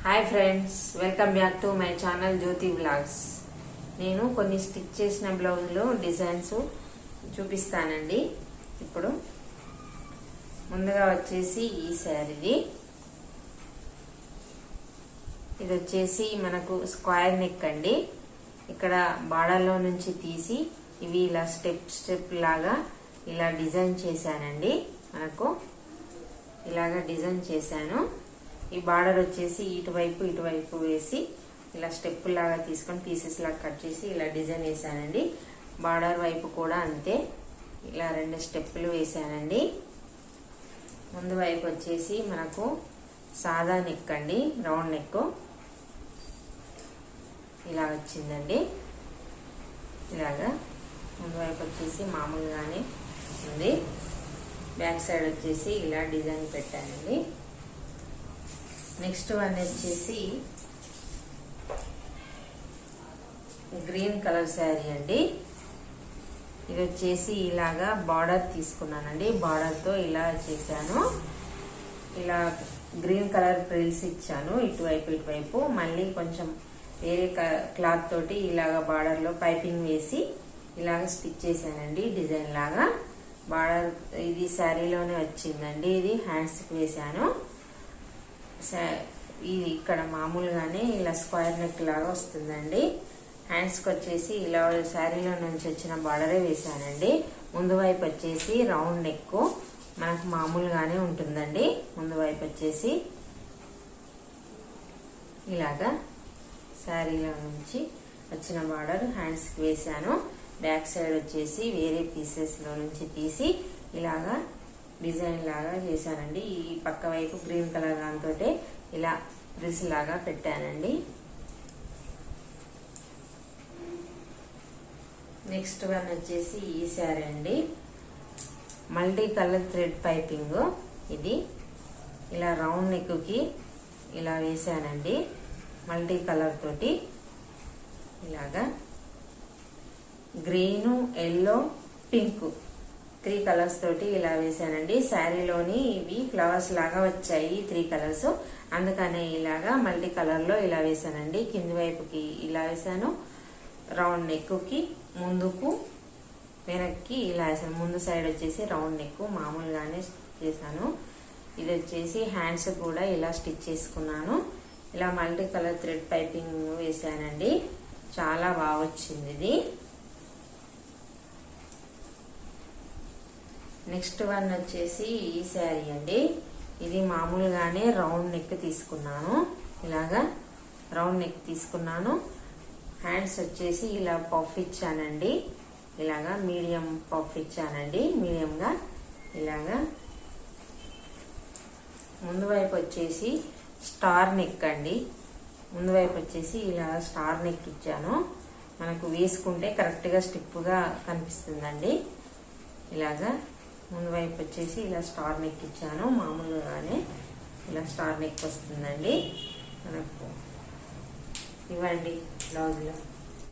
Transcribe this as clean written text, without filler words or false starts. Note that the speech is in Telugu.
Hi friends, welcome back to my channel Jyothi vlogs. నేను కొన్ని స్టిచ్ చేసిన బ్లౌజులు డిజైన్స్ చూపిస్తానండి. ఇప్పుడు ముందుగా వచ్చేసి ఈ శారీది, ఇది వచ్చేసి మనకు స్క్వేర్ నెక్ అండి. ఇక్కడ బార్డర్లో నుంచి తీసి ఇవి ఇలా స్టెప్ లాగా ఇలా డిజైన్ చేశానండి. మనకు ఇలాగా డిజైన్ చేశాను. ఈ బార్డర్ వచ్చేసి ఇటువైపు వేసి ఇలా స్టెప్ లాగా తీసుకొని పీసెస్ లాగా కట్ చేసి ఇలా డిజైన్ వేసానండి. బార్డర్ వైపు కూడా అంతే, ఇలా 2 స్టెప్పులు వేసానండి. ముందు వైపు వచ్చేసి మనకు సాదా నెక్ అండి, రౌండ్ నెక్ ఇలా వచ్చిందండి. ఇలాగా ముందు వైపు వచ్చేసి మామూలుగానే ఉంది. బ్యాక్ సైడ్ వచ్చేసి ఇలా డిజైన్ పెట్టానండి. నెక్స్ట్ వన్ వచ్చేసి గ్రీన్ కలర్ శారీ అండి. ఇది వచ్చేసి ఇలాగా బార్డర్ తీసుకున్నానండి. బార్డర్తో ఇలా చేశాను. ఇలా గ్రీన్ కలర్ ప్రిల్స్ ఇచ్చాను ఇటువైపు. మళ్ళీ కొంచెం వేరే క్లాత్ తోటి ఇలాగా బార్డర్లో పైపింగ్ వేసి ఇలాగ స్టిచ్ చేశానండి. డిజైన్ లాగా బార్డర్ ఇది శారీలోనే వచ్చిందండి. ఇది హ్యాండ్స్కి వేసాను. ఇది ఇక్కడ మామూలుగానే ఇలా స్క్వేర్ నెక్ లాగా వస్తుందండి. హ్యాండ్స్కి వచ్చేసి ఇలా శారీలో నుంచి వచ్చిన బార్డరే వేసానండి. ముందు వైపు వచ్చేసి రౌండ్ నెక్ మనకు మామూలుగానే ఉంటుందండి. ముందు వైపు వచ్చేసి ఇలాగా శారీలో నుంచి వచ్చిన బార్డర్ హ్యాండ్స్కి వేసాను. బ్యాక్ సైడ్ వచ్చేసి వేరే పీసెస్లో నుంచి తీసి ఇలాగా డిజైన్ లాగా చేశానండి. ఈ పక్క వైపు గ్రీన్ కలర్ దాంతో ఇలా ఫ్రిల్స్ లాగా పెట్టానండి. నెక్స్ట్ వన్ వచ్చేసి ఈ శారీ అండి. Multi colour thread piping. ఇది ఇలా రౌండ్ నెక్కి ఇలా వేసానండి. మల్టీ కలర్ తోటి ఇలాగా గ్రీను, ఎల్లో, పింక్ 3 కలర్స్ తోటి ఇలా వేసానండి. శారీలోని ఇవి ఫ్లవర్స్ లాగా వచ్చాయి 3 కలర్స్, అందుకనే ఇలాగా మల్టీ కలర్ లో ఇలా వేసానండి. కింది వైపుకి ఇలా వేసాను. రౌండ్ నెక్కి ముందుకు వెనక్కి ఇలా వేసాను. ముందు సైడ్ వచ్చేసి రౌండ్ నెక్ మామూలుగానే చేశాను. ఇది వచ్చేసి హ్యాండ్స్ కూడా ఇలా స్టిచ్ చేసుకున్నాను. ఇలా మల్టీ కలర్ థ్రెడ్ పైపింగ్ వేసానండి. చాలా బాగా వచ్చింది ఇది. నెక్స్ట్ వన్ వచ్చేసి ఈ శారీ అండి. ఇది మామూలుగానే రౌండ్ నెక్ తీసుకున్నాను. ఇలాగా రౌండ్ నెక్ తీసుకున్నాను. హ్యాండ్స్ వచ్చేసి ఇలా పఫ్ ఇచ్చానండి. ఇలాగా మీడియం పఫ్ ఇచ్చానండి. మీడియంగా ఇలాగా ముందు వైపు వచ్చేసి స్టార్ నెక్ అండి. ముందు వైపు వచ్చేసి ఇలా స్టార్ నెక్ ఇచ్చాను. మనకు వేసుకుంటే కరెక్ట్గా స్టిప్గా కనిపిస్తుందండి. ఇలాగా ముందు వైపు వచ్చేసి ఇలా స్టార్ నెక్ ఇచ్చాను. మామూలుగానే ఇలా స్టార్ నెక్ వస్తుందండి మనకు. ఇవ్వండి బ్లౌజ్లో.